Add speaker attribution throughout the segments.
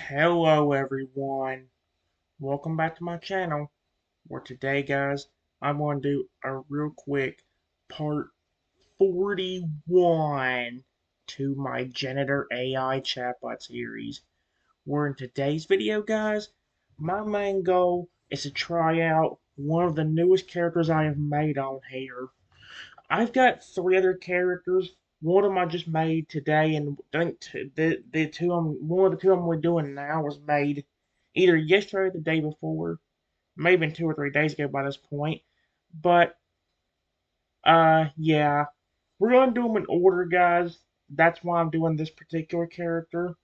Speaker 1: Hello everyone, welcome back to my channel, where today guys, I'm going to do a real quick part 41 to my Janitor.AI chatbot series, where in today's video guys, my main goal is to try out one of the newest characters I have made on here. I've got three other characters. One of them I just made today, and I think one of the two I'm doing now was made either yesterday or the day before, maybe been 2 or 3 days ago by this point. But yeah, we're gonna do them in order, guys. That's why I'm doing this particular character.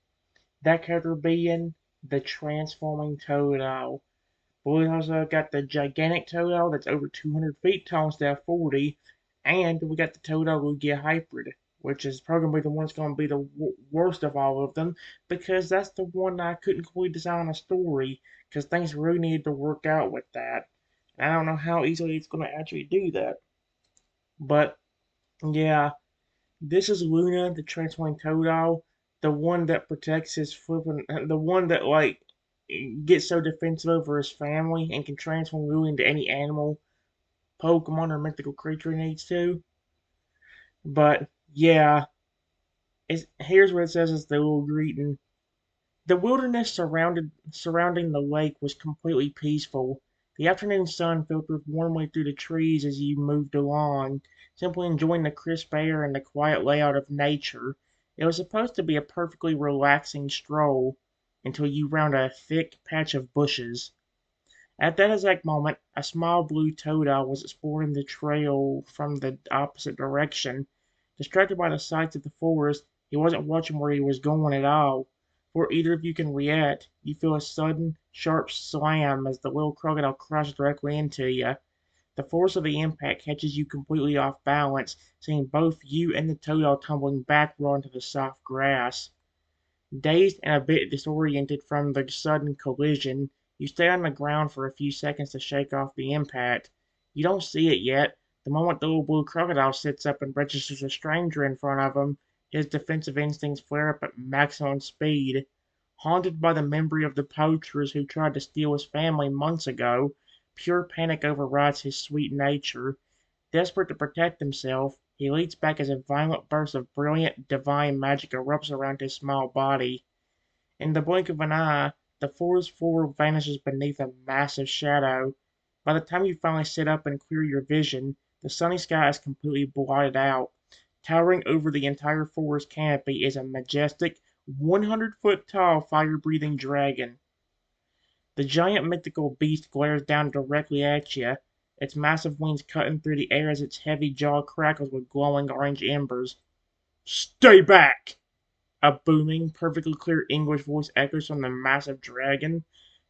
Speaker 1: That character being the transforming Totodile. We also got the gigantic Totodile that's over 200 feet tall instead of 40, and we got the Totodile Lugia Hybrid, which is probably going to be the one that's going to be the worst of all of them, because that's the one I couldn't quite design a story, because things really needed to work out with that. And I don't know how easily it's going to actually do that. But, yeah, this is Luna, the transforming Totodile, the one that protects his flipping, the one that like gets so defensive over his family and can transform really into any animal, Pokemon, or mythical creature he needs to. But yeah, here's what it says as the little greeting. The wilderness surrounding the lake was completely peaceful. The afternoon sun filtered warmly through the trees as you moved along, simply enjoying the crisp air and the quiet layout of nature. It was supposed to be a perfectly relaxing stroll until you round a thick patch of bushes. At that exact moment, a small blue Totodile was exploring the trail from the opposite direction. Distracted by the sights of the forest, he wasn't watching where he was going at all. Before either of you can react, you feel a sudden, sharp slam as the little crocodile crashes directly into you. The force of the impact catches you completely off balance, sending both you and the Totodile tumbling backward onto the soft grass. Dazed and a bit disoriented from the sudden collision, you stay on the ground for a few seconds to shake off the impact. You don't see it yet. The moment the little blue crocodile sits up and registers a stranger in front of him, his defensive instincts flare up at maximum speed. Haunted by the memory of the poachers who tried to steal his family months ago, pure panic overrides his sweet nature. Desperate to protect himself, he leaps back as a violent burst of brilliant, divine magic erupts around his small body. In the blink of an eye, the forest floor vanishes beneath a massive shadow. By the time you finally sit up and clear your vision, the sunny sky is completely blotted out. Towering over the entire forest canopy is a majestic, 100-foot tall fire-breathing dragon. The giant mythical beast glares down directly at you, its massive wings cutting through the air as its heavy jaw crackles with glowing orange embers. "Stay back!" A booming, perfectly clear English voice echoes from the massive dragon,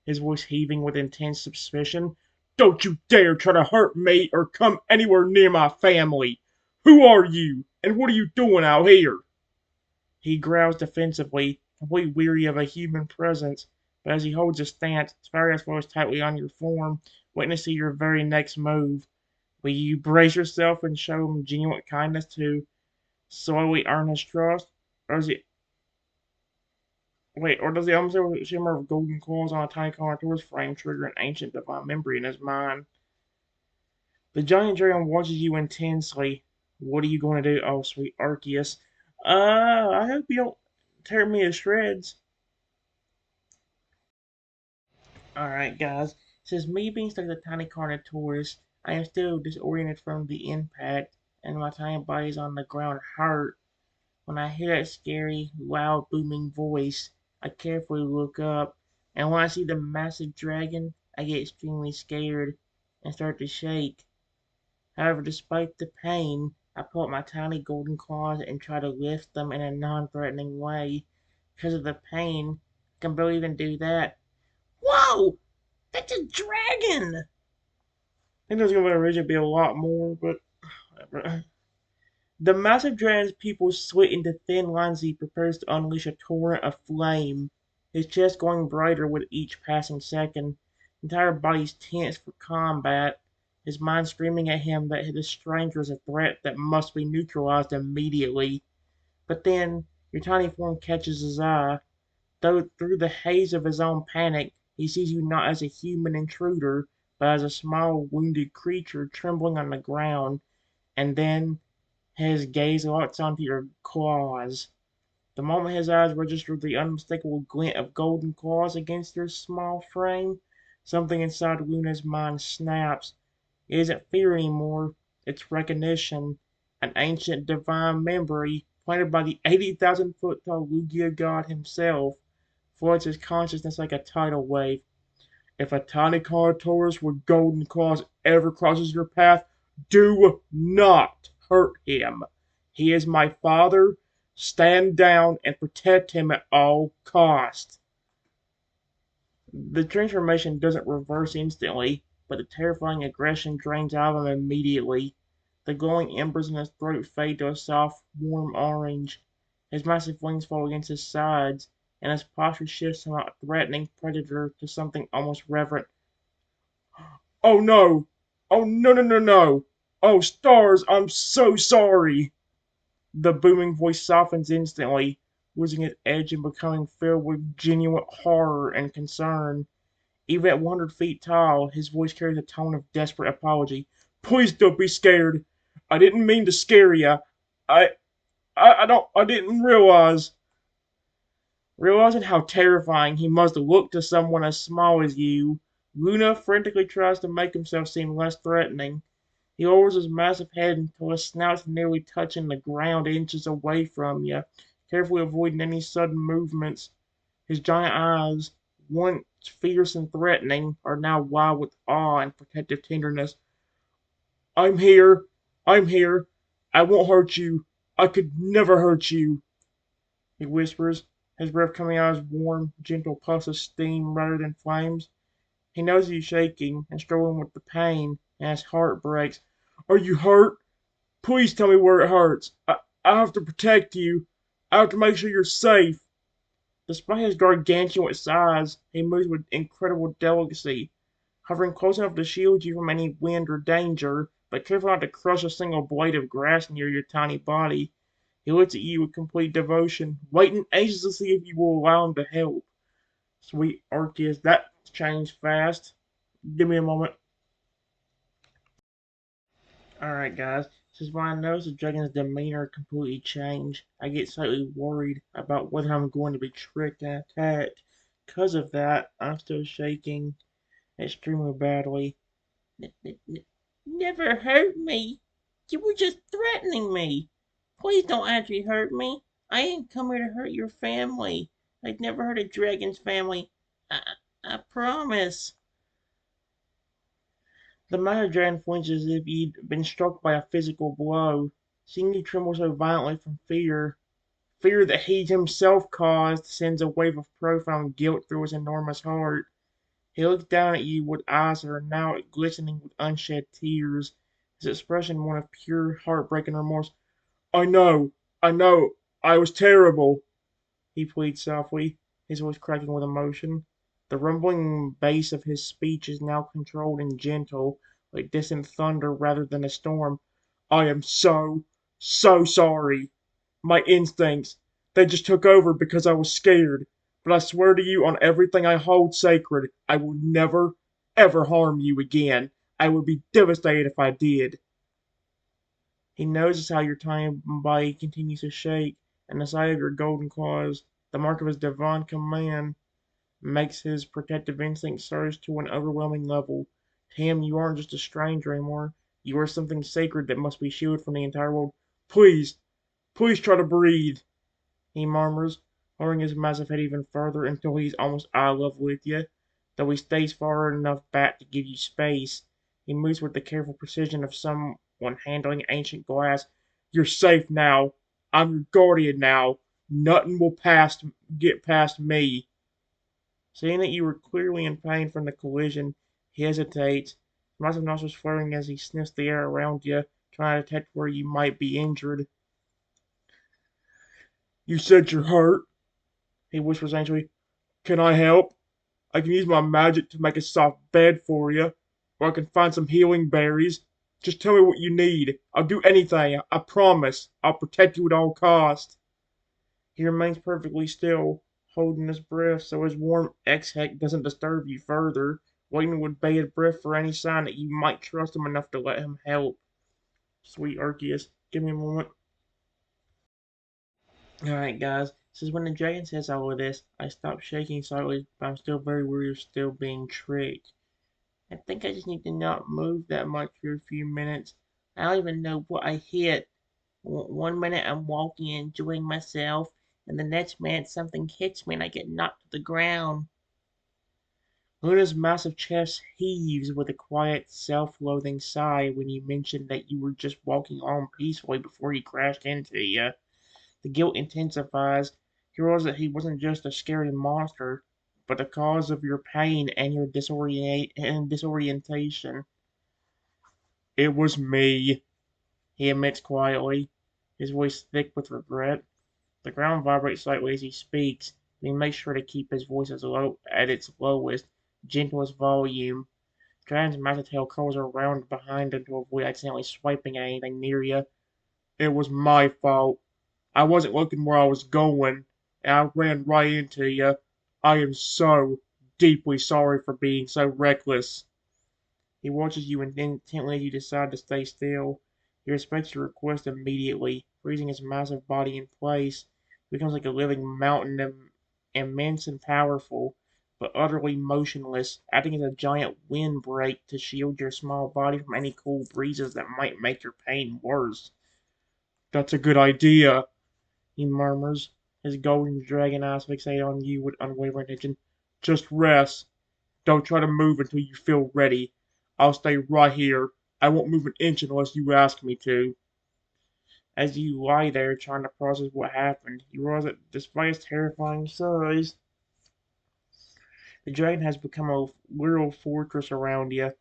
Speaker 1: his voice heaving with intense suspicion. "Don't you dare try to hurt me or come anywhere near my family! Who are you, and what are you doing out here?" He growls defensively, completely weary of a human presence, but as he holds his stance, his furious voice tightly on your form, waiting to see your very next move. Will you brace yourself and show him genuine kindness to slowly earn his trust? Or is he or does the almost shimmer of golden coils on a tiny contour's frame trigger an ancient divine memory in his mind? The giant dragon watches you intensely. What are you going to do? Oh, sweet Arceus. I hope you don't tear me to shreds. Alright, guys. Since me being stuck at a tiny Carnotaurus, I am still disoriented from the impact, and my tiny body is on the ground hurt. When I hear that scary, loud, booming voice, I carefully look up, and when I see the massive dragon, I get extremely scared and start to shake. However, despite the pain, I pull out my tiny golden claws and try to lift them in a non-threatening way. Because of the pain, I can barely even do that. Whoa! That's a dragon! I think there's going to originally be a lot more, but whatever. The massive dragon's pupils slit into thin lines as he prepares to unleash a torrent of flame, his chest growing brighter with each passing second. His entire body's tense for combat, his mind screaming at him that this stranger is a threat that must be neutralized immediately. But then, your tiny form catches his eye. Though through the haze of his own panic, he sees you not as a human intruder, but as a small wounded creature trembling on the ground, and then his gaze locks onto your claws. The moment his eyes register the unmistakable glint of golden claws against your small frame, something inside Luna's mind snaps. It isn't fear anymore, it's recognition. An ancient divine memory, planted by the 80,000 foot tall Lugia god himself, floods his consciousness like a tidal wave. If a tiny Carnotaurus with golden claws ever crosses your path, do not hurt him. He is my father. Stand down and protect him at all costs. The transformation doesn't reverse instantly, but the terrifying aggression drains out of him immediately. The glowing embers in his throat fade to a soft, warm orange. His massive wings fall against his sides, and his posture shifts from a threatening predator to something almost reverent. Oh no! Oh no no no no! Oh stars, I'm so sorry! The booming voice softens instantly, losing its edge and becoming filled with genuine horror and concern. Even at 100 feet tall, his voice carries a tone of desperate apology. Please don't be scared. I didn't mean to scare you. I, I didn't realize. Realizing how terrifying he must look to someone as small as you, Luna frantically tries to make himself seem less threatening. He lowers his massive head until his snout's nearly touching the ground inches away from you, carefully avoiding any sudden movements. His giant eyes, once fierce and threatening, are now wild with awe and protective tenderness. I'm here. I'm here. I won't hurt you. I could never hurt you, he whispers, his breath coming out as warm, gentle puffs of steam rather than flames. He knows he's shaking and struggling with the pain, and his heart breaks. Are you hurt? Please tell me where it hurts. I have to protect you. I have to make sure you're safe. Despite his gargantuan size, he moves with incredible delicacy, hovering close enough to shield you from any wind or danger, but careful not to crush a single blade of grass near your tiny body. He looks at you with complete devotion, waiting anxiously to see if you will allow him to help. Sweet Arceus, that changed fast. Give me a moment. Alright, guys. This is when I notice the dragon's demeanor completely change. I get slightly worried about whether I'm going to be tricked and attacked. Because of that, I'm still shaking extremely badly. Never hurt me. You were just threatening me. Please don't actually hurt me. I didn't come here to hurt your family. I'd never hurt a dragon's family. I promise. The minor dragon flinches as if he'd been struck by a physical blow. Seeing you tremble so violently from fear that he himself caused, sends a wave of profound guilt through his enormous heart. He looks down at you with eyes that are now glistening with unshed tears, his expression one of pure heartbreak and remorse. I know, I was terrible, he pleads softly, his voice cracking with emotion. The rumbling bass of his speech is now controlled and gentle, like distant thunder rather than a storm. I am so sorry. My instincts, they just took over because I was scared. But I swear to you on everything I hold sacred, I will never, ever harm you again. I would be devastated if I did. He notices how your tiny body continues to shake, and the sight of your golden claws, the mark of his divine command, makes his protective instinct surge to an overwhelming level. To him, you aren't just a stranger anymore. You are something sacred that must be shielded from the entire world. Please, please try to breathe, he murmurs, lowering his massive head even further until he's almost eye level with you. Though he stays far enough back to give you space, he moves with the careful precision of someone handling ancient glass. You're safe now. I'm your guardian now. Nothing will get past me. Seeing that you were clearly in pain from the collision, he hesitates, his massive nostrils flaring as he sniffs the air around you, trying to detect where you might be injured. You said you're hurt, he whispers anxiously. Can I help? I can use my magic to make a soft bed for you, or I can find some healing berries. Just tell me what you need. I'll do anything. I promise. I'll protect you at all costs. He remains perfectly still, holding his breath so his warm exhale doesn't disturb you further, waiting with bated breath for any sign that you might trust him enough to let him help. Sweet Arceus, give me a moment. Alright, guys, since when the dragon says all of this, I stopped shaking slightly, but I'm still very worried of still being tricked. I think I just need to not move that much for a few minutes. I don't even know what I hit. One minute I'm walking and enjoying myself, and the next minute something hits me and I get knocked to the ground. Luna's massive chest heaves with a quiet, self-loathing sigh when you mention that you were just walking on peacefully before he crashed into you. The guilt intensifies. He realizes that he wasn't just a scary monster, but the cause of your pain and your disorientation. It was me, he admits quietly, his voice thick with regret. The ground vibrates slightly as he speaks, but he makes sure to keep his voice at its lowest, gentlest volume. Dragon's massive tail curls around behind him to avoid accidentally swiping at anything near you. It was my fault. I wasn't looking where I was going, and I ran right into you. I am so deeply sorry for being so reckless. He watches you intently as you decide to stay still. He respects your request immediately, freezing his massive body in place. He becomes like a living mountain, immense and powerful, but utterly motionless, acting as a giant windbreak to shield your small body from any cool breezes that might make your pain worse. That's a good idea, he murmurs, his golden dragon eyes fixated on you with unwavering attention. Just rest. Don't try to move until you feel ready. I'll stay right here. I won't move an inch unless you ask me to. As you lie there trying to process what happened, you realize that despite its terrifying size, the dragon has become a literal fortress around you.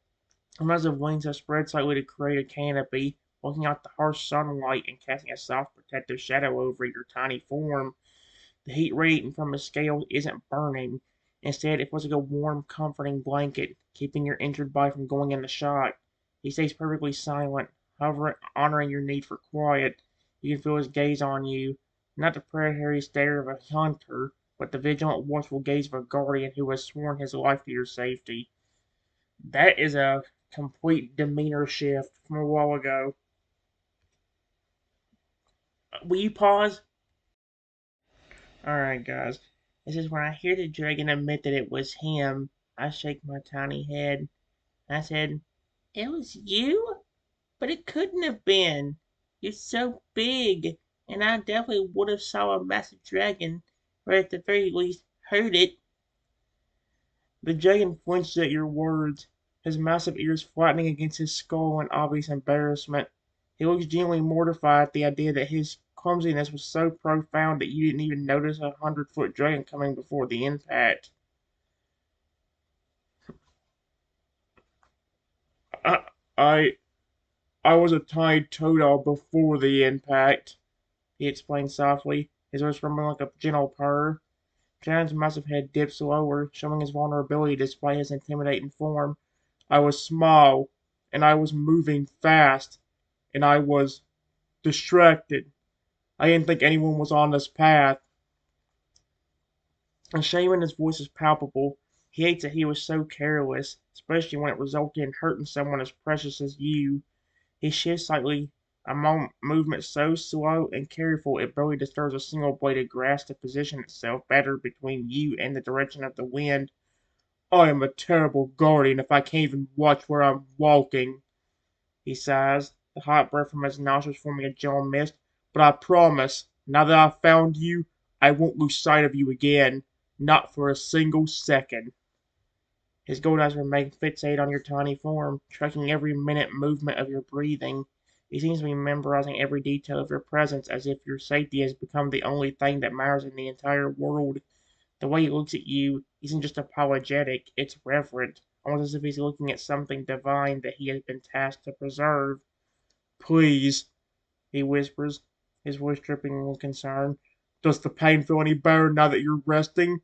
Speaker 1: A massive wings have spread slightly to create a canopy, blocking out the harsh sunlight and casting a soft protective shadow over your tiny form. The heat radiating from his scales isn't burning. Instead, it feels like a warm, comforting blanket, keeping your injured body from going into shock. He stays perfectly silent, honoring your need for quiet. You can feel his gaze on you, not the predatory stare of a hunter, but the vigilant, watchful gaze of a guardian who has sworn his life to your safety. That is a complete demeanor shift from a while ago. Will you pause? Alright, guys. This is when I hear the dragon admit that it was him. I shake my tiny head. I said, "It was you? But it couldn't have been. You're so big, and I definitely would have saw a massive dragon, or at the very least heard it." The dragon flinched at your words, his massive ears flattening against his skull in obvious embarrassment. He looks genuinely mortified at the idea that his clumsiness was so profound that you didn't even notice a 100-foot dragon coming before the impact. I, I, I was a tiny Totodile before the impact, he explained softly, his voice rumbling like a gentle purr. Jan's massive head dips lower, showing his vulnerability despite his intimidating form. I was small, and I was moving fast, and I was distracted. I didn't think anyone was on this path. The shame in his voice is palpable. He hates that he was so careless, especially when it resulted in hurting someone as precious as you. He shifts slightly, a movement so slow and careful it barely disturbs a single bladed grass to position itself better between you and the direction of the wind. I am a terrible guardian if I can't even watch where I'm walking, he sighs, the hot breath from his nostrils forming a gentle mist. But I promise, now that I've found you, I won't lose sight of you again. Not for a single second. His gold eyes remain fixated on your tiny form, tracking every minute movement of your breathing. He seems to be memorizing every detail of your presence as if your safety has become the only thing that matters in the entire world. The way he looks at you isn't just apologetic, it's reverent, almost as if he's looking at something divine that he has been tasked to preserve. Please, he whispers, his voice dripping with concern. Does the pain feel any better now that you're resting?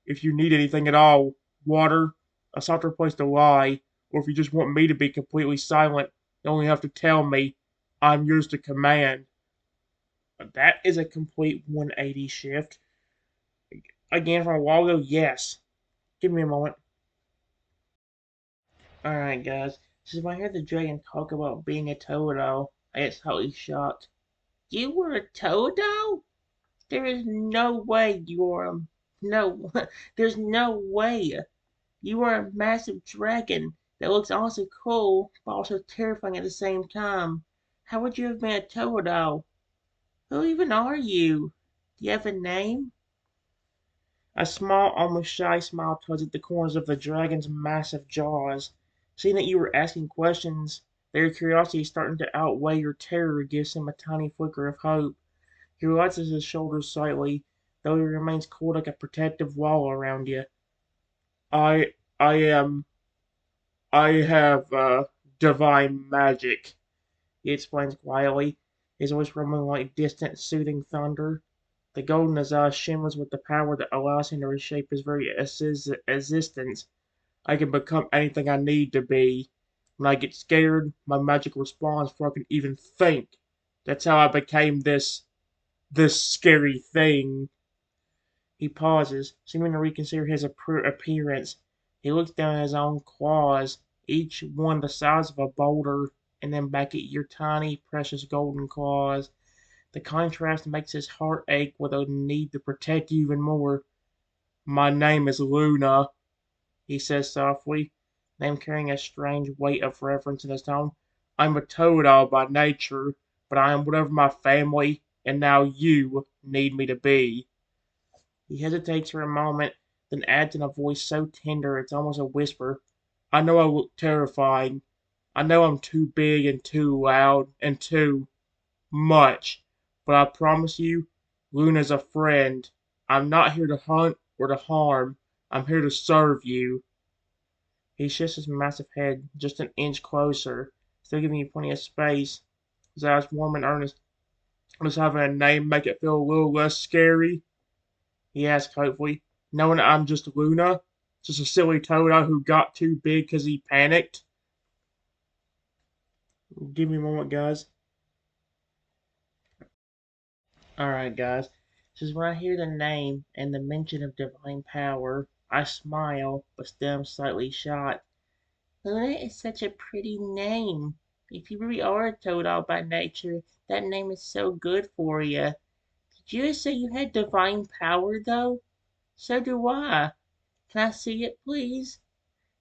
Speaker 1: If you need anything at all, water, a softer place to lie, or if you just want me to be completely silent, you only have to tell me. I'm yours to command. That is a complete 180 shift. Again from a while ago? Yes. Give me a moment. Alright, guys. So when I heard the dragon talk about being a Totodile, I get totally shocked. You were a Totodile? There is no way you are no, there's no way. You are a massive dragon that looks also cool, but also terrifying at the same time. How would you have been a Totodile? Who even are you? Do you have a name? A small, almost shy smile twists at the corners of the dragon's massive jaws. Seeing that you were asking questions, their curiosity starting to outweigh your terror gives him a tiny flicker of hope. He relaxes his shoulders slightly, though he remains cold like a protective wall around you. I, I am, I have, divine magic, he explains quietly, his voice rumbling like distant, soothing thunder. The gold in his eyes shimmers with the power that allows him to reshape his very existence. I can become anything I need to be. When I get scared, my magic responds before I can even think. That's how I became this scary thing. He pauses, seeming to reconsider his appearance. He looks down at his own claws, each one the size of a boulder, and then back at your tiny, precious golden claws. The contrast makes his heart ache with a need to protect you even more. My name is Luna, he says softly, then carrying a strange weight of reverence in his tone. I'm a Totodile by nature, but I am whatever my family, and now you, need me to be. He hesitates for a moment, then adds in a voice so tender it's almost a whisper. I know I look terrifying. I know I'm too big and too loud and too much, but I promise you, Luna's a friend. I'm not here to hunt or to harm. I'm here to serve you. He shifts his massive head just an inch closer, still giving you plenty of space. His eyes warm and earnest. Does having a name make it feel a little less scary? He asks hopefully, knowing that I'm just Luna, just a silly Toto who got too big because he panicked. Give me a moment, guys. Alright, guys. Just when I hear the name and the mention of divine power, I smile, but still am slightly shocked. Luna is such a pretty name. If you really are a Totodile by nature, that name is so good for you. Did you say you had divine power, though? So do I. Can I see it, please?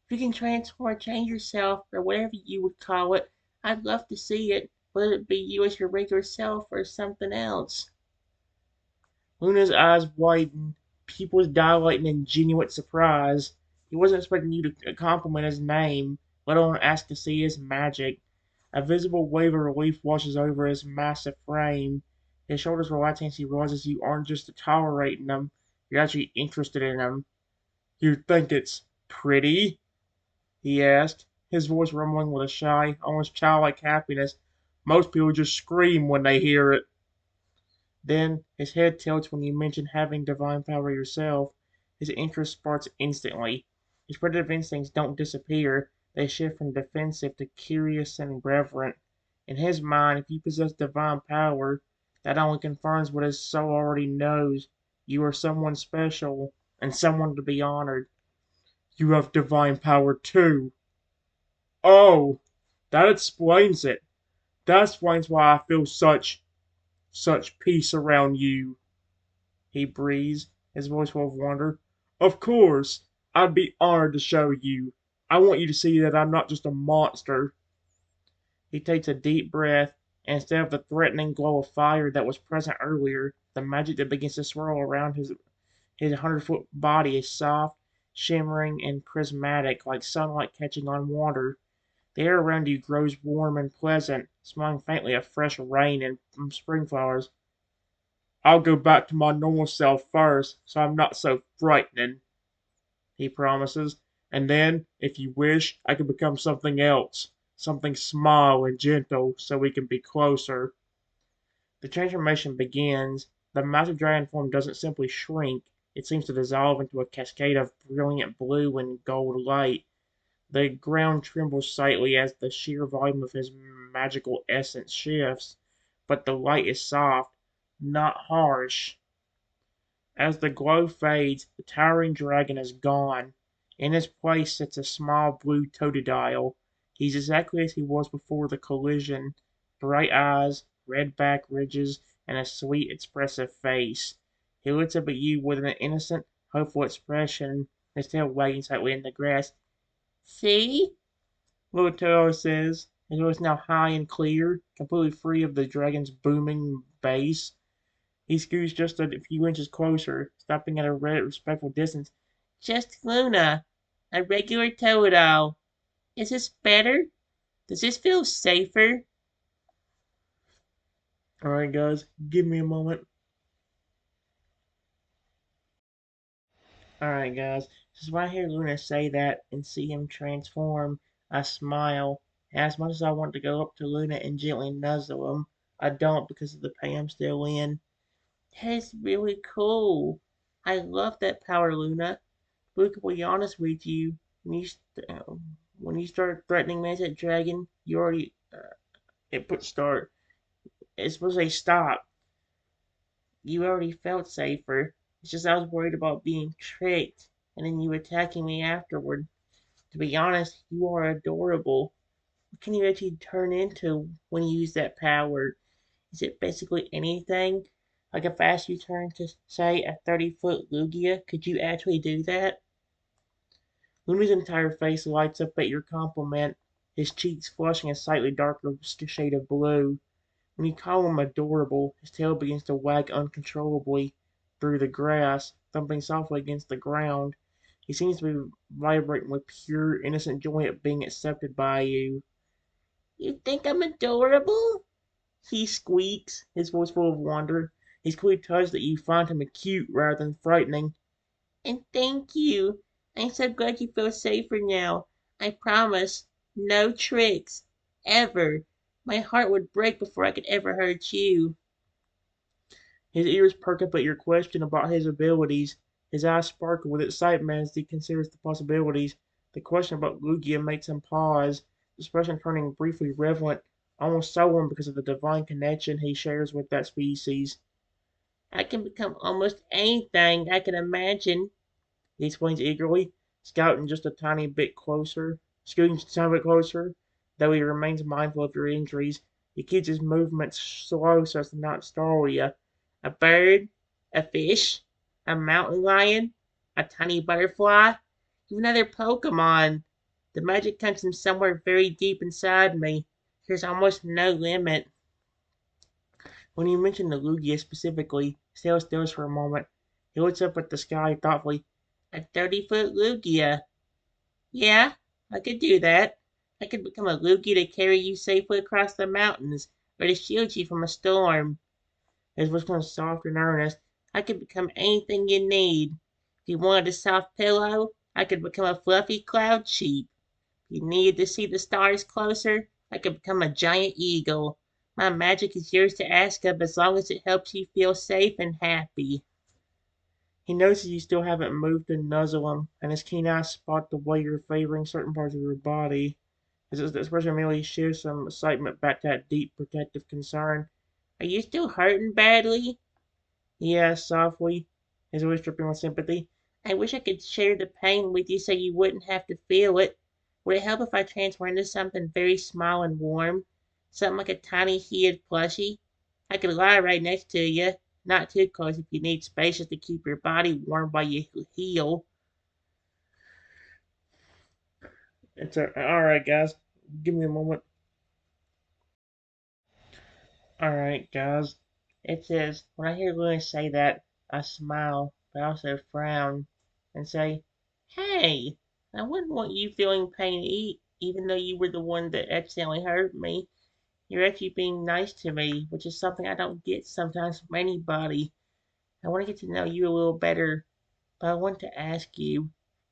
Speaker 1: If you can transform or change yourself, or whatever you would call it, I'd love to see it, whether it be you as your regular self or something else. Luna's eyes widen, pupils dilating in genuine surprise. He wasn't expecting you to compliment his name, let alone ask to see his magic. A visible wave of relief washes over his massive frame. His shoulders relaxing as he realizes you aren't just tolerating him, you're actually interested in him. You think it's pretty? He asked, his voice rumbling with a shy, almost childlike happiness. Most people just scream when they hear it. Then, his head tilts when you mention having divine power yourself. His interest sparks instantly. His predative instincts don't disappear, they shift from defensive to curious and reverent. In his mind, if you possess divine power, that only confirms what his soul already knows. You are someone special, and someone to be honored. You have divine power too. Oh, that explains it. That explains why I feel such peace around you. He breathes, his voice full of wonder. Of course, I'd be honored to show you. I want you to see that I'm not just a monster. He takes a deep breath, and instead of the threatening glow of fire that was present earlier, the magic that begins to swirl around his 100-foot body is soft, shimmering, and prismatic, like sunlight catching on water. The air around you grows warm and pleasant, smelling faintly of fresh rain and spring flowers. I'll go back to my normal self first, so I'm not so frightening, he promises. And then, if you wish, I can become something else. Something small and gentle, so we can be closer. The transformation begins. The massive dragon form doesn't simply shrink, it seems to dissolve into a cascade of brilliant blue and gold light. The ground trembles slightly as the sheer volume of his magical essence shifts, but the light is soft, not harsh. As the glow fades, the towering dragon is gone. In his place sits a small blue Totodile. He's exactly as he was before the collision. Bright eyes, red back ridges, and a sweet, expressive face. He looks up at you with an innocent, hopeful expression, his tail wagging slightly in the grass. See? Little Totodile says, his voice now high and clear, completely free of the dragon's booming bass. He scoots just a few inches closer, stopping at a respectful distance. Just Luna, a regular Totodile. Is this better? Does this feel safer? Alright, guys, give me a moment. Alright, guys, just when I hear Luna say that and see him transform, I smile. As much as I want to go up to Luna and gently nuzzle him, I don't because of the pain I'm still in. That is really cool. I love that power, Luna. But to be honest with you, when you start threatening me as that dragon, you already it put start. It's supposed to say stop. You already felt safer. It's just I was worried about being tricked, and then you attacking me afterward. To be honest, you are adorable. What can you actually turn into when you use that power? Is it basically anything? Like if I asked you to turn to, say, a 30-foot Lugia, could you actually do that? Luna's entire face lights up at your compliment, his cheeks flushing a slightly darker shade of blue. When you call him adorable, his tail begins to wag uncontrollably through the grass, thumping softly against the ground. He seems to be vibrating with pure, innocent joy at being accepted by you. You think I'm adorable? He squeaks, his voice full of wonder. He's clearly touched that you find him cute rather than frightening. And thank you. I'm so glad you feel safer now. I promise, no tricks. Ever. My heart would break before I could ever hurt you. His ears perk up at your question about his abilities. His eyes sparkle with excitement as he considers the possibilities. The question about Lugia makes him pause, his expression turning briefly reverent, almost sullen because of the divine connection he shares with that species. I can become almost anything I can imagine, he explains eagerly, scooting just a tiny bit closer, though he remains mindful of your injuries. He keeps his movements slow so as to not startle you. A bird, a fish, a mountain lion, a tiny butterfly, even another Pokemon. The magic comes from somewhere very deep inside me. There's almost no limit. When you mention the Lugia specifically, Stale stills for a moment. He looks up at the sky thoughtfully. A 30-foot Lugia. Yeah, I could do that. I could become a Lugia to carry you safely across the mountains, or to shield you from a storm. His voice becomes soft and earnest. I could become anything you need. If you wanted a soft pillow, I could become a fluffy cloud sheep. If you needed to see the stars closer, I could become a giant eagle. My magic is yours to ask of as long as it helps you feel safe and happy. He notices you still haven't moved to nuzzle him, and his keen eyes spot the way you're favoring certain parts of your body. His expression merely shifts some excitement back to that deep, protective concern. Are you still hurting badly? He asked softly, his voice dripping with sympathy. I wish I could share the pain with you so you wouldn't have to feel it. Would it help if I transformed into something very small and warm? Something like a tiny heated plushie? I could lie right next to you, not too close if you need space just to keep your body warm while you heal. Alright, guys. Give me a moment. Alright, guys. It says, when I hear Luna say that, I smile, but I also frown and say, Hey, I wouldn't want you feeling pain even though you were the one that accidentally hurt me. You're actually being nice to me, which is something I don't get sometimes from anybody. I want to get to know you a little better, but I want to ask you,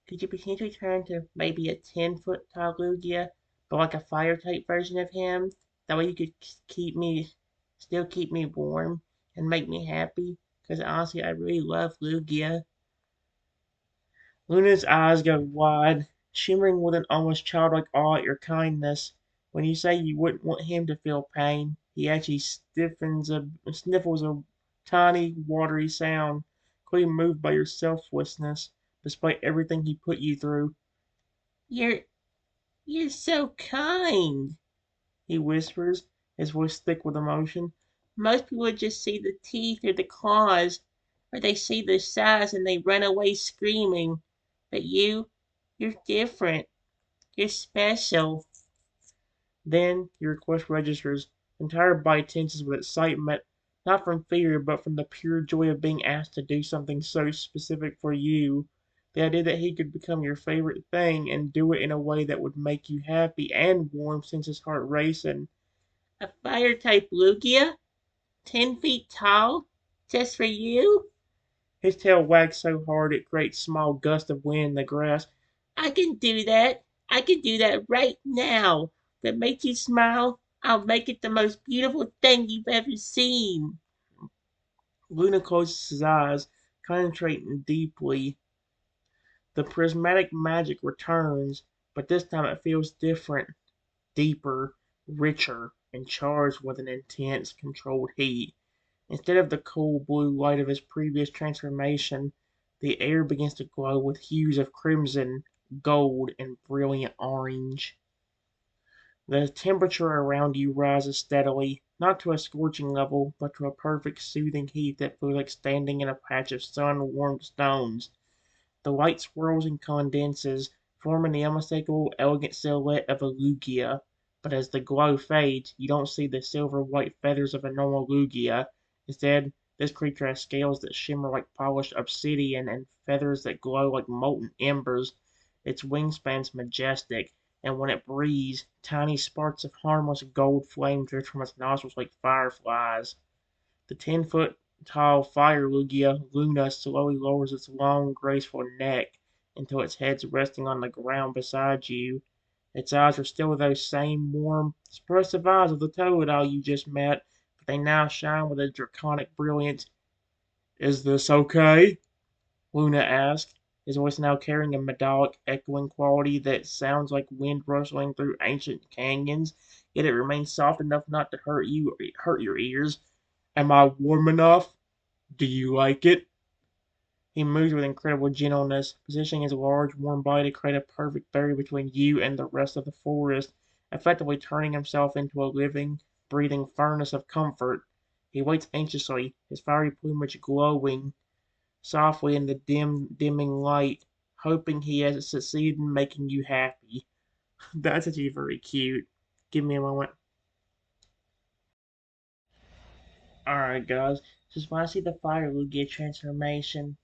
Speaker 1: could you potentially turn to maybe a 10-foot tall Lugia, but like a fire type version of him? That way you could still keep me warm and make me happy. Because honestly, I really love Lugia. Luna's eyes go wide, shimmering with an almost childlike awe at your kindness. When you say you wouldn't want him to feel pain, he actually sniffles a tiny, watery sound, clearly moved by your selflessness, despite everything he put you through. You're you're so kind, he whispers, his voice thick with emotion. Most people just see the teeth or the claws, or they see the size and they run away screaming. But you're different. You're special. Then your request registers. The entire body tenses with excitement, not from fear, but from the pure joy of being asked to do something so specific for you. The idea that he could become your favorite thing and do it in a way that would make you happy and warm sends his heart racing. A fire type Lugia? 10 feet tall? Just for you? His tail wags so hard it creates small gusts of wind in the grass. I can do that. I can do that right now. If it makes you smile, I'll make it the most beautiful thing you've ever seen. Luna closes his eyes, concentrating deeply. The prismatic magic returns, but this time it feels different, deeper, richer, and charged with an intense, controlled heat. Instead of the cool blue light of his previous transformation, the air begins to glow with hues of crimson, gold, and brilliant orange. The temperature around you rises steadily, not to a scorching level, but to a perfect soothing heat that feels like standing in a patch of sun-warmed stones. The light swirls and condenses, forming the unmistakable, elegant silhouette of a Lugia. But as the glow fades, you don't see the silver-white feathers of a normal Lugia. Instead, this creature has scales that shimmer like polished obsidian and feathers that glow like molten embers. Its wingspan's majestic, and when it breathes, tiny sparks of harmless gold flame drift from its nostrils like fireflies. The 10 foot tall fire Lugia Luna slowly lowers its long, graceful neck until its head's resting on the ground beside you. Its eyes are still those same warm, expressive eyes of the Totodile you just met, but they now shine with a draconic brilliance. Is this okay? Luna asked, his voice now carrying a metallic, echoing quality that sounds like wind rustling through ancient canyons, yet it remains soft enough not to hurt your ears. Am I warm enough? Do you like it? He moves with incredible gentleness, positioning his large, warm body to create a perfect barrier between you and the rest of the forest, effectively turning himself into a living, breathing furnace of comfort. He waits anxiously, his fiery plumage glowing softly in the dimming light, hoping he has succeeded in making you happy. That's actually very cute. Give me a moment. Alright, guys. Just when I see the Fire Lugia transformation,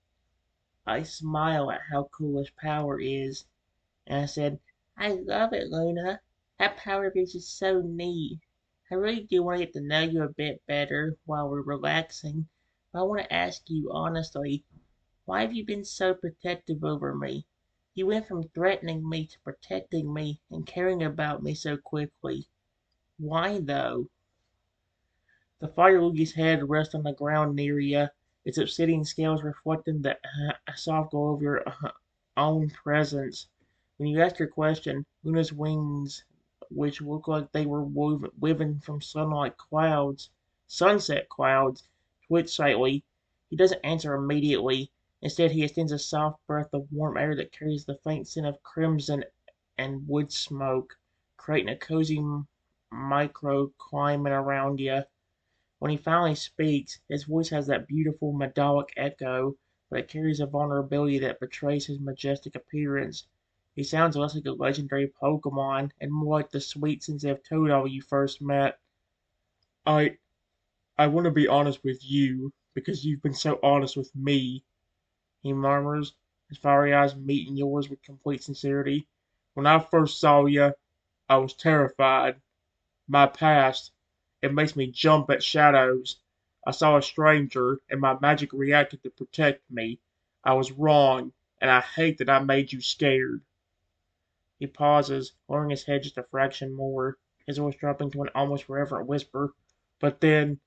Speaker 1: I smile at how cool his power is. And I said, I love it, Luna. That power of yours is so neat. I really do want to get to know you a bit better while we're relaxing. But I want to ask you honestly, why have you been so protective over me? You went from threatening me to protecting me and caring about me so quickly. Why though? The Firelugie's head rests on the ground near you, its obsidian scales reflecting the soft glow of your own presence. When you ask your question, Luna's wings, which look like they were woven from sunset clouds, twitch slightly. He doesn't answer immediately. Instead, he extends a soft breath of warm air that carries the faint scent of crimson and wood smoke, creating a cozy microclimate around you. When he finally speaks, his voice has that beautiful metallic echo, but it carries a vulnerability that betrays his majestic appearance. He sounds less like a legendary Pokemon and more like the sweet, sensitive Totodile you first met. I I want to be honest with you because you've been so honest with me, he murmurs, his fiery eyes meeting yours with complete sincerity. When I first saw you, I was terrified. My past, it makes me jump at shadows. I saw a stranger, and my magic reacted to protect me. I was wrong, and I hate that I made you scared. He pauses, lowering his head just a fraction more, his voice dropping to an almost reverent whisper. But then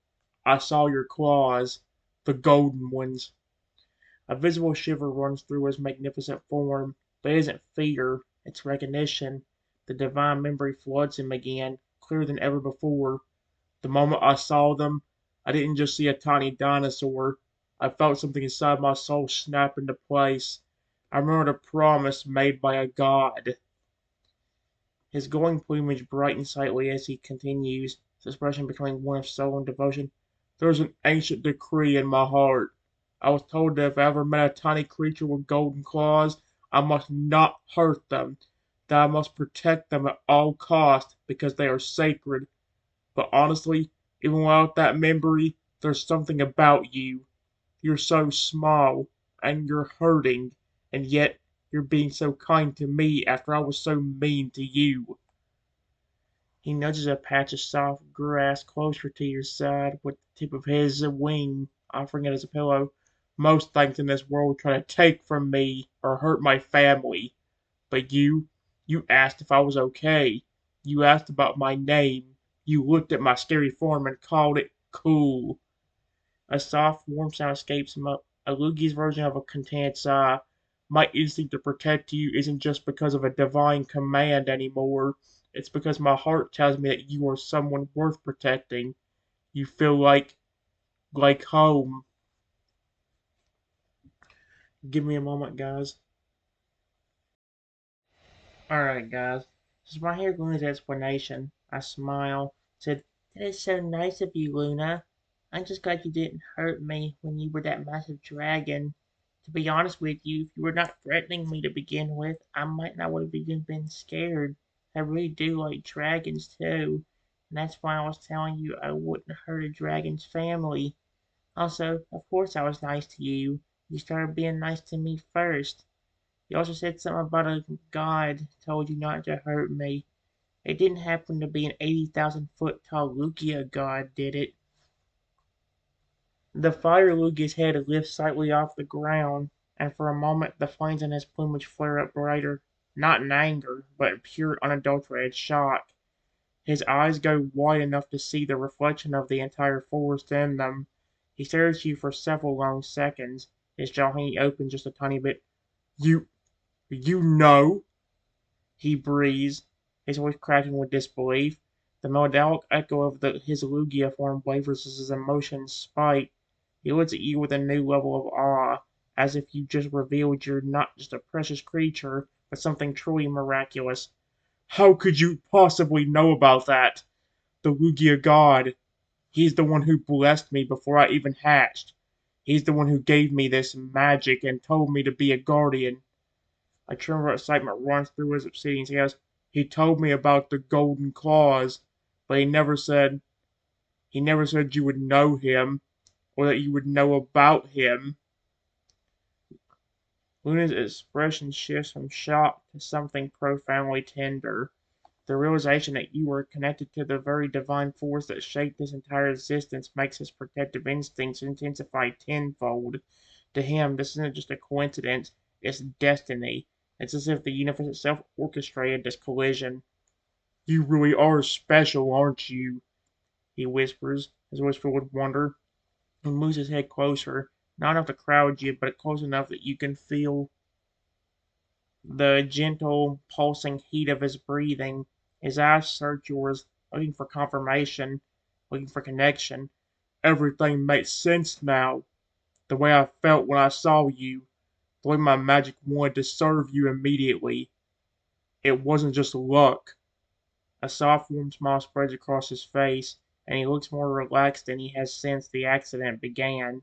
Speaker 1: I saw your claws, the golden ones. A visible shiver runs through his magnificent form, but it isn't fear, it's recognition. The divine memory floods him again, clearer than ever before. The moment I saw them, I didn't just see a tiny dinosaur. I felt something inside my soul snap into place. I remembered a promise made by a god. His glowing plumage brightens slightly as he continues, his expression becoming one of sullen devotion. There's an ancient decree in my heart. I was told that if I ever met a tiny creature with golden claws, I must not hurt them, that I must protect them at all costs because they are sacred. But honestly, even without that memory, there's something about you. You're so small, and you're hurting, and yet you're being so kind to me after I was so mean to you. He nudges a patch of soft grass closer to your side with the tip of his wing, offering it as a pillow. Most things in this world try to take from me or hurt my family. But you asked if I was okay. You asked about my name. You looked at my scary form and called it cool. A soft, warm sound escapes him up, a Lugi's version of a contented sigh. My instinct to protect you isn't just because of a divine command anymore. It's because my heart tells me that you are someone worth protecting. You feel like home. Give me a moment, guys. Alright, guys. This is my here Luna's explanation. I smile. Said, that is so nice of you, Luna. I'm just glad you didn't hurt me when you were that massive dragon. To be honest with you, if you were not threatening me to begin with, I might not would have even been scared. I really do like dragons too. And that's why I was telling you I wouldn't hurt a dragon's family. Also, of course I was nice to you. You started being nice to me first. You also said something about a god told you not to hurt me. It didn't happen to be an 80,000-foot tall Lugia god, did it? The fire Lugia's head lifts slightly off the ground, and for a moment the flames in his plumage flare up brighter, not in anger, but in pure unadulterated shock. His eyes go wide enough to see the reflection of the entire forest in them. He stares at you for several long seconds, his jaw hanging open just a tiny bit. You, you know? He breathes, his voice cracking with disbelief. The metallic echo of his Lugia form wavers as his emotions spike. He looks at you with a new level of awe, as if you just revealed you're not just a precious creature, but something truly miraculous. How could you possibly know about that? The Lugia god. He's the one who blessed me before I even hatched. He's the one who gave me this magic and told me to be a guardian. A tremor of excitement runs through his obsidian scales. He told me about the golden claws, but he never said you would know him, or that you would know about him. Luna's expression shifts from shock to something profoundly tender. The realization that you were connected to the very divine force that shaped his entire existence makes his protective instincts intensify tenfold. To him, this isn't just a coincidence, it's destiny. It's as if the universe itself orchestrated this collision. You really are special, aren't you? He whispers, his voice filled with wonder, and moves his head closer, not enough to crowd you, but close enough that you can feel the gentle, pulsing heat of his breathing. His eyes search yours, looking for confirmation, looking for connection. Everything makes sense now. The way I felt when I saw you, the way my magic wanted to serve you immediately. It wasn't just luck. A soft, warm smile spreads across his face, and he looks more relaxed than he has since the accident began.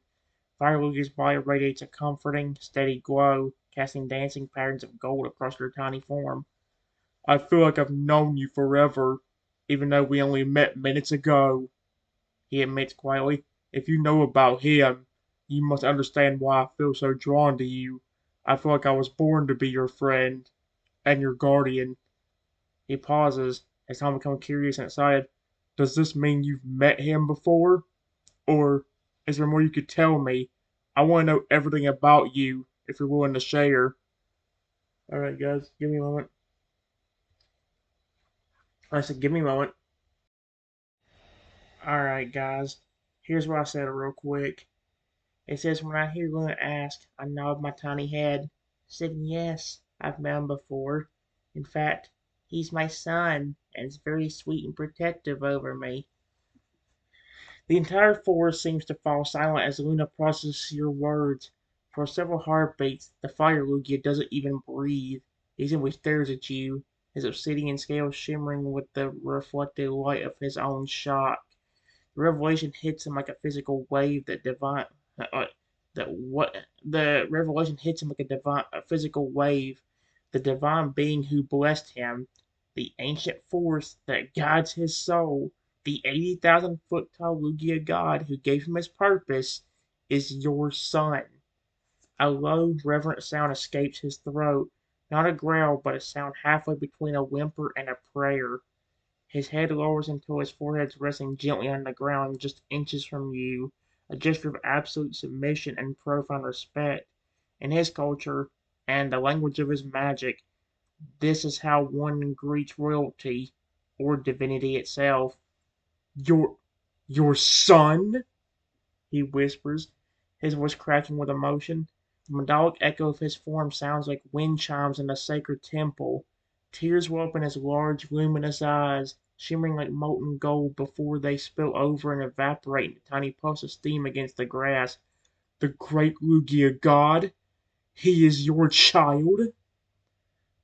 Speaker 1: Firelugia's body radiates a comforting, steady glow, casting dancing patterns of gold across her tiny form. I feel like I've known you forever, even though we only met minutes ago, he admits quietly. If you know about him, you must understand why I feel so drawn to you. I feel like I was born to be your friend and your guardian. He pauses, his tongue becomes curious and excited. Does this mean you've met him before? Or is there more you could tell me? I want to know everything about you, if you're willing to share. Alright, guys, give me a moment. I said, give me a moment. Alright, guys, here's what I said real quick. It says, when I hear Luna ask, I nod my tiny head, saying, yes, I've met him before. In fact, he's my son, and is very sweet and protective over me. The entire forest seems to fall silent as Luna processes your words. For several heartbeats, the fire Lugia doesn't even breathe. He simply stares at you, his obsidian scales shimmering with the reflected light of his own shock. The revelation hits him like a physical wave that divine that what the revelation hits him like a physical wave. The divine being who blessed him, the ancient force that guides his soul, the 80,000-foot tall Lugia god who gave him his purpose, is your son. A low, reverent sound escapes his throat, not a growl, but a sound halfway between a whimper and a prayer. His head lowers until his forehead's resting gently on the ground just inches from you, a gesture of absolute submission and profound respect. In his culture, and the language of his magic, this is how one greets royalty, or divinity itself. Your your son? He whispers, his voice cracking with emotion. The metallic echo of his form sounds like wind chimes in a sacred temple. Tears well up in his large, luminous eyes, shimmering like molten gold before they spill over and evaporate into tiny puffs of steam against the grass. The great Lugia god? He is your child?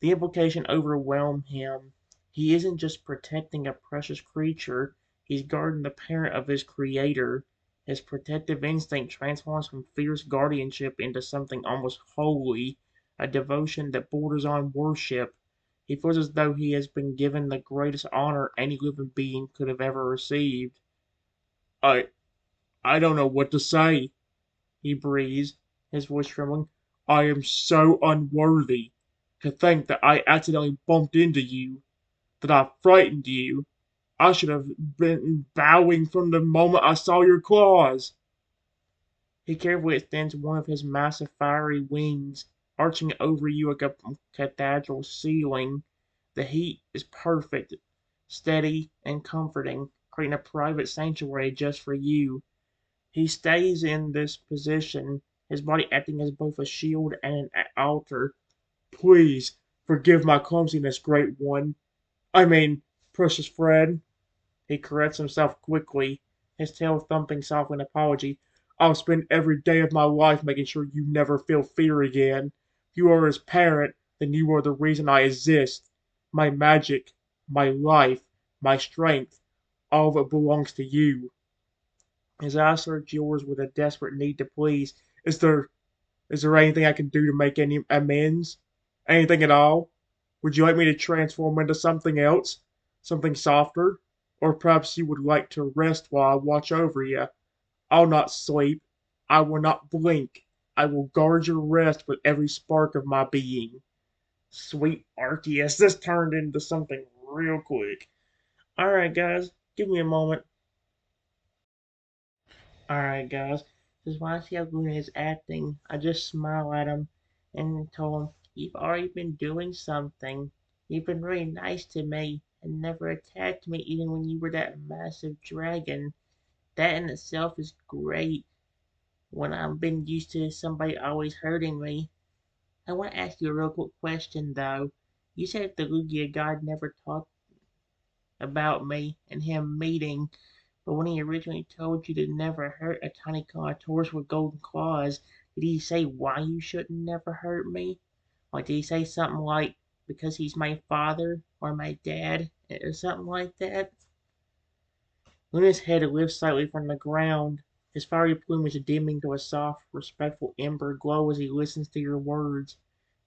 Speaker 1: The implication overwhelmed him. He isn't just protecting a precious creature, he's guarding the parent of his creator. His protective instinct transforms from fierce guardianship into something almost holy, a devotion that borders on worship. He feels as though he has been given the greatest honor any living being could have ever received. I I don't know what to say, he breathes, his voice trembling. I am so unworthy. To think that I accidentally bumped into you, that I frightened you. I should have been bowing from the moment I saw your claws. He carefully extends one of his massive fiery wings, arching over you like a cathedral ceiling. The heat is perfect, steady, and comforting, creating a private sanctuary just for you. He stays in this position, his body acting as both a shield and an altar. Please forgive my clumsiness, Great One. I mean, precious Fred. He corrects himself quickly, his tail thumping softly in apology. I'll spend every day of my life making sure you never feel fear again. If you are his parent, then you are the reason I exist. My magic, my life, my strength, all of it belongs to you. His eyes search yours with a desperate need to please. Is there anything I can do to make any amends? Anything at all? Would you like me to transform into something else? Something softer? Or perhaps you would like to rest while I watch over you? I'll not sleep. I will not blink. I will guard your rest with every spark of my being. Sweet Arceus, this turned into something real quick. Alright, guys, give me a moment. Alright, guys, just when I see how Luna is acting, I just smile at him and tell him, you've already been doing something. You've been really nice to me and never attacked me even when you were that massive dragon. That in itself is great when I've been used to somebody always hurting me. I want to ask you a real quick question though. You said the Lugia god never talked about me and him meeting. But when he originally told you to never hurt a tiny Carnotaurus with golden claws, did he say why you shouldn't never hurt me? Like, did he say something like, because he's my father or my dad or something like that? Luna's head lifts slightly from the ground, his fiery plumage dimming to a soft, respectful ember glow as he listens to your words.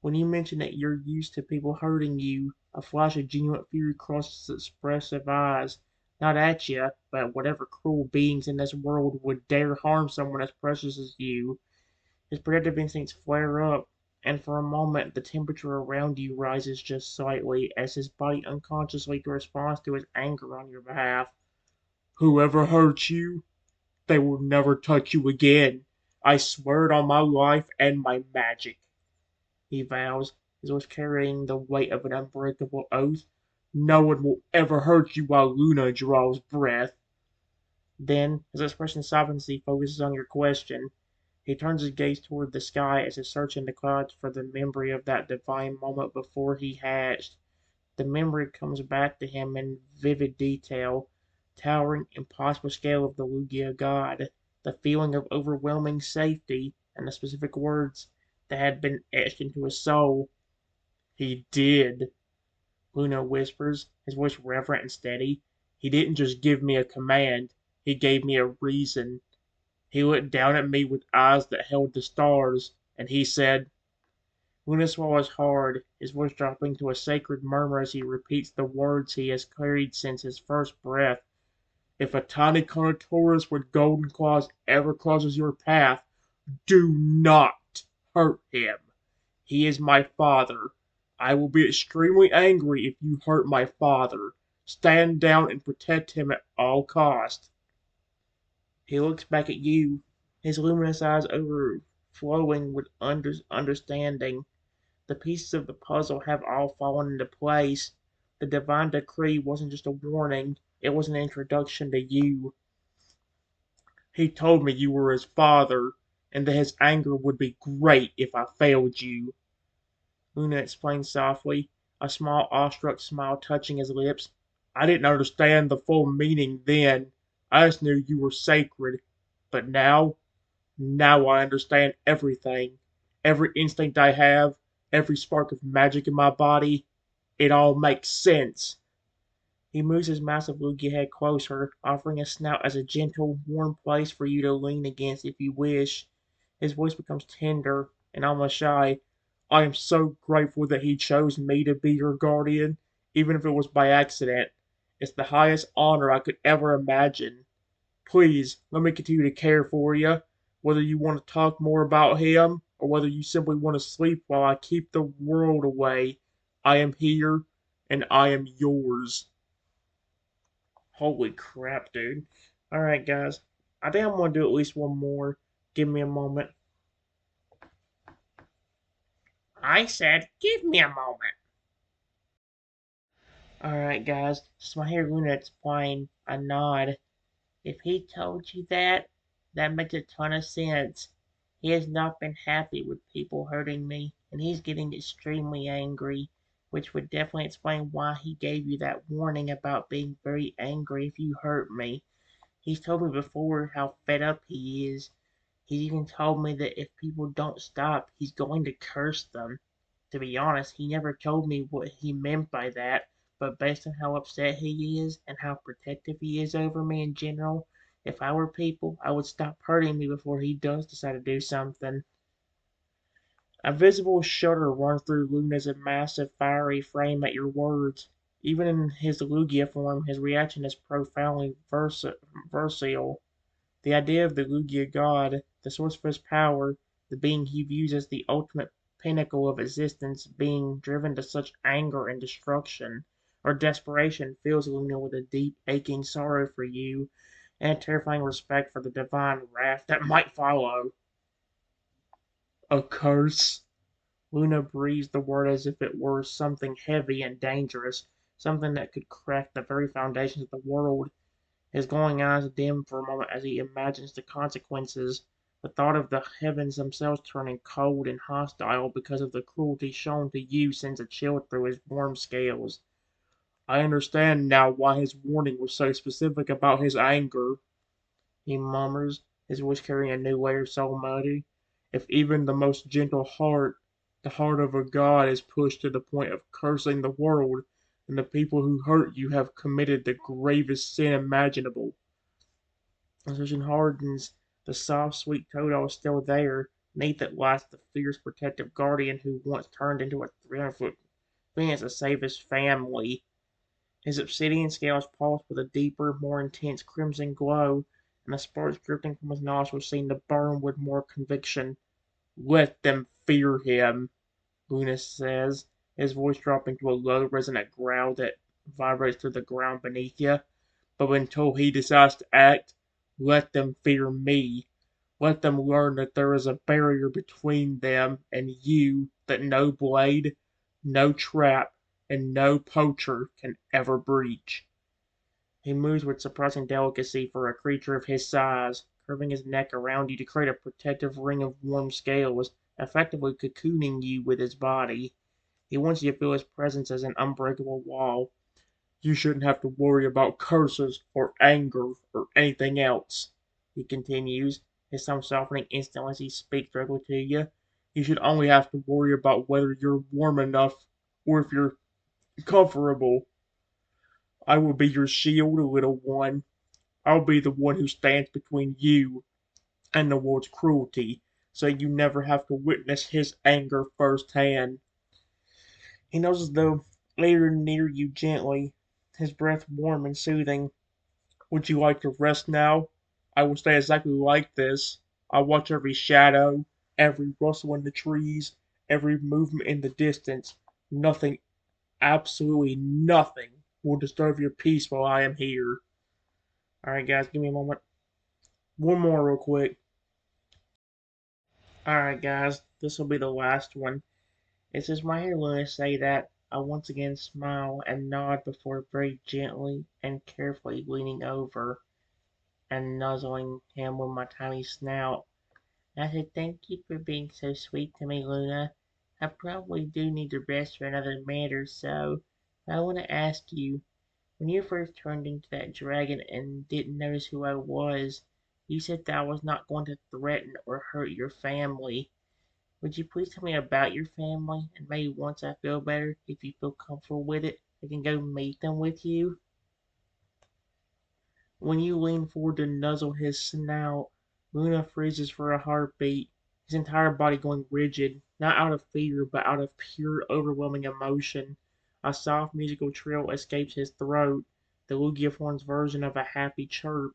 Speaker 1: When you mention that you're used to people hurting you, a flash of genuine fury crosses his expressive eyes. Not at you, but at whatever cruel beings in this world would dare harm someone as precious as you. His protective instincts flare up, and for a moment the temperature around you rises just slightly as his body unconsciously responds to his anger on your behalf. Whoever hurts you, they will never touch you again. I swear it on my life and my magic, he vows, his voice carrying the weight of an unbreakable oath. No one will ever hurt you while Luna draws breath. Then, his expression softens as he focuses on your question. He turns his gaze toward the sky as he searches in the clouds for the memory of that divine moment before he hatched. The memory comes back to him in vivid detail. towering, impossible scale of the Lugia god, the feeling of overwhelming safety, and the specific words that had been etched into his soul. He did, Luna whispers, his voice reverent and steady. He didn't just give me a command, he gave me a reason. He looked down at me with eyes that held the stars, and he said, Luna swallows hard, his voice dropping to a sacred murmur as he repeats the words he has carried since his first breath. If a tiny Carnotaurus with golden claws ever crosses your path, do not hurt him. He is my father. I will be extremely angry if you hurt my father. Stand down and protect him at all cost. He looks back at you, his luminous eyes overflowing with understanding. The pieces of the puzzle have all fallen into place. The divine decree wasn't just a warning, it was an introduction to you. He told me you were his father, and that his anger would be great if I failed you. Luna explained softly, a small awestruck smile touching his lips. I didn't understand the full meaning then. I just knew you were sacred. But now I understand everything. Every instinct I have, every spark of magic in my body, it all makes sense. He moves his massive Lugia head closer, offering his snout as a gentle, warm place for you to lean against if you wish. His voice becomes tender and almost shy. I am so grateful that he chose me to be your guardian, even if it was by accident. It's the highest honor I could ever imagine. Please, let me continue to care for you, whether you want to talk more about him, or whether you simply want to sleep while I keep the world away. I am here, and I am yours. Holy crap, dude. Alright, guys. I think I'm going to do at least one more. Give me a moment. I said, give me a moment. Alright, guys. So I hear Luna explain. I nod. If he told you that, that makes a ton of sense. He has not been happy with people hurting me, and he's getting extremely angry, which would definitely explain why he gave you that warning about being very angry if you hurt me. He's told me before how fed up he is. He's even told me that if people don't stop, he's going to curse them. To be honest, he never told me what he meant by that, but based on how upset he is and how protective he is over me in general, if I were people, I would stop hurting me before he does decide to do something. A visible shudder runs through Luna's massive fiery frame at your words. Even in his Lugia form, his reaction is profoundly versatile. The idea of the Lugia god, the source of his power, the being he views as the ultimate pinnacle of existence, being driven to such anger and destruction or desperation fills Luna with a deep, aching sorrow for you and a terrifying respect for the divine wrath that might follow. A curse? Luna breathes the word as if it were something heavy and dangerous, something that could crack the very foundations of the world. His glowing eyes dim for a moment as he imagines the consequences. The thought of the heavens themselves turning cold and hostile because of the cruelty shown to you sends a chill through his warm scales. I understand now why his warning was so specific about his anger, he murmurs, his voice carrying a new layer of solemnity. If even the most gentle heart, the heart of a god, is pushed to the point of cursing the world, then the people who hurt you have committed the gravest sin imaginable. As vision hardens, the soft, sweet Totodile is still there. Beneath it lies the fierce, protective guardian who once turned into a 300-foot fence to save his family. His obsidian scales pulse with a deeper, more intense crimson glow, and the sparks drifting from his nostrils seem to burn with more conviction. Let them fear him, Luna says, his voice dropping to a low, resonant growl that vibrates through the ground beneath you. But until he decides to act, let them fear me. Let them learn that there is a barrier between them and you that no blade, no trap, and no poacher can ever breach. He moves with surprising delicacy for a creature of his size, curving his neck around you to create a protective ring of warm scales, effectively cocooning you with his body. He wants you to feel his presence as an unbreakable wall. You shouldn't have to worry about curses or anger or anything else, he continues, his tone softening instantly as he speaks directly to you. You should only have to worry about whether you're warm enough or if you're comfortable. I will be your shield, little one. I'll be the one who stands between you and the world's cruelty, so you never have to witness his anger firsthand. He knows as though later near you gently, his breath warm and soothing. Would you like to rest now? I will stay exactly like this. I watch every shadow, every rustle in the trees, every movement in the distance. Nothing, absolutely nothing, will disturb your peace while I am here. Alright, guys, give me a moment. One more, real quick. Alright, guys, this will be the last one. It says, "My hair Luna say that." I once again smile and nod before very gently and carefully leaning over and nuzzling him with my tiny snout. I said, "Thank you for being so sweet to me, Luna. I probably do need to rest for another minute or so. I want to ask you, when you first turned into that dragon and didn't notice who I was, you said that I was not going to threaten or hurt your family. Would you please tell me about your family, and maybe once I feel better, if you feel comfortable with it, I can go meet them with you?" When you lean forward to nuzzle his snout, Luna freezes for a heartbeat, his entire body going rigid, not out of fear, but out of pure, overwhelming emotion. A soft musical trill escapes his throat, the Lugiaform's version of a happy chirp.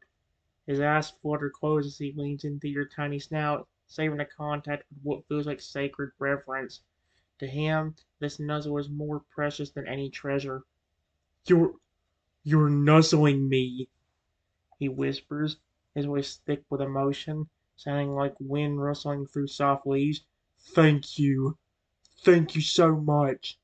Speaker 1: His eyes flutter closed as he leans into your tiny snout, savoring the contact with what feels like sacred reverence. To him, this nuzzle is more precious than any treasure. You're you're nuzzling me, he whispers, his voice thick with emotion, sounding like wind rustling through soft leaves. Thank you. Thank you so much.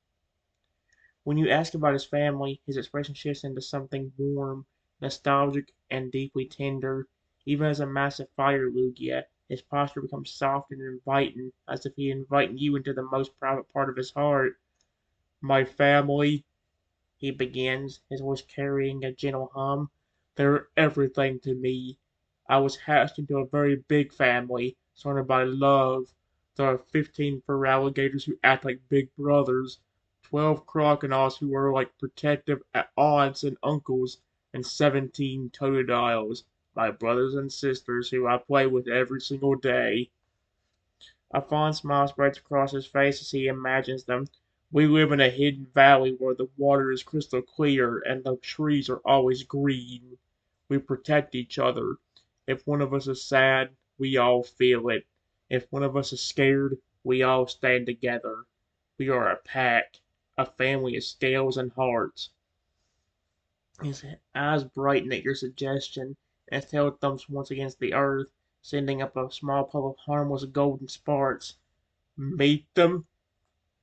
Speaker 1: When you ask about his family, his expression shifts into something warm, nostalgic, and deeply tender. Even as a massive fire Lugia, his posture becomes soft and inviting, as if he inviting you into the most private part of his heart. My family, he begins, his voice carrying a gentle hum. "They're everything to me. I was hatched into a very big family, surrounded by love. There are 15 fur alligators who act like big brothers, 12 crocodiles who are like protective aunts and uncles, and 17 Totodiles, my brothers and sisters who I play with every single day." A fond smile spreads across his face as he imagines them. "We live in a hidden valley where the water is crystal clear and the trees are always green. We protect each other. If one of us is sad, we all feel it. If one of us is scared, we all stand together. We are a pack, a family of scales and hearts." His eyes brighten at your suggestion, and his tail thumps once against the earth, sending up a small puff of harmless golden sparks. "Meet them?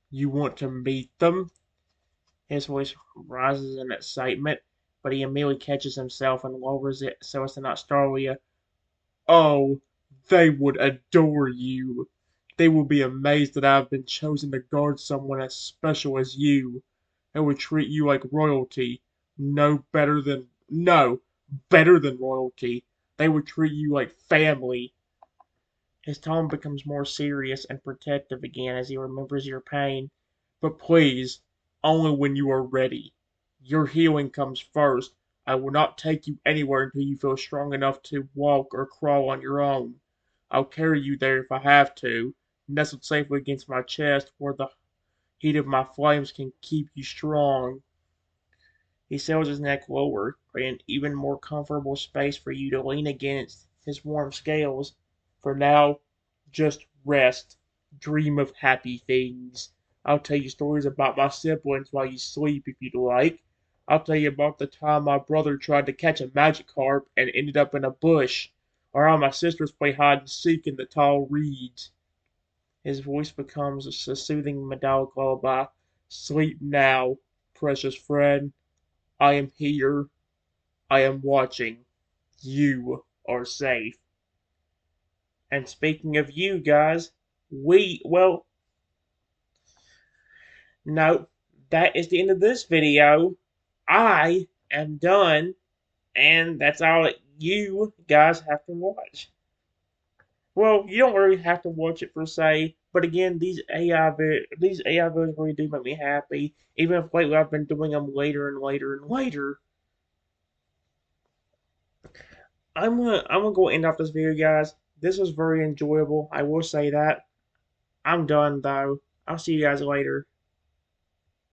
Speaker 1: You want to meet them?" His voice rises in excitement, but he immediately catches himself and lowers it so as to not startle you. "Oh, they would adore you. They will be amazed that I have been chosen to guard someone as special as you. They would treat you like royalty. No, better than royalty. They would treat you like family." His tone becomes more serious and protective again as he remembers your pain. "But please, only when you are ready. Your healing comes first. I will not take you anywhere until you feel strong enough to walk or crawl on your own. I'll carry you there if I have to, nestled safely against my chest where the heat of my flames can keep you strong." He sails his neck lower, creating even more comfortable space for you to lean against his warm scales. "For now, just rest. Dream of happy things. I'll tell you stories about my siblings while you sleep if you'd like. I'll tell you about the time my brother tried to catch a magic harp and ended up in a bush, or how my sisters play hide and seek in the tall reeds." His voice becomes a soothing metallic lullaby. "Sleep now, precious friend. I am here. I am watching. You are safe." And speaking of you guys, well, no, that is the end of this video. I am done, and that's all that you guys have to watch. Well, you don't really have to watch it per se, but again, these AI videos really do make me happy. Even if lately I've been doing them later and later and later. I'm gonna go end off this video, guys. This was very enjoyable. I will say that. I'm done though. I'll see you guys later.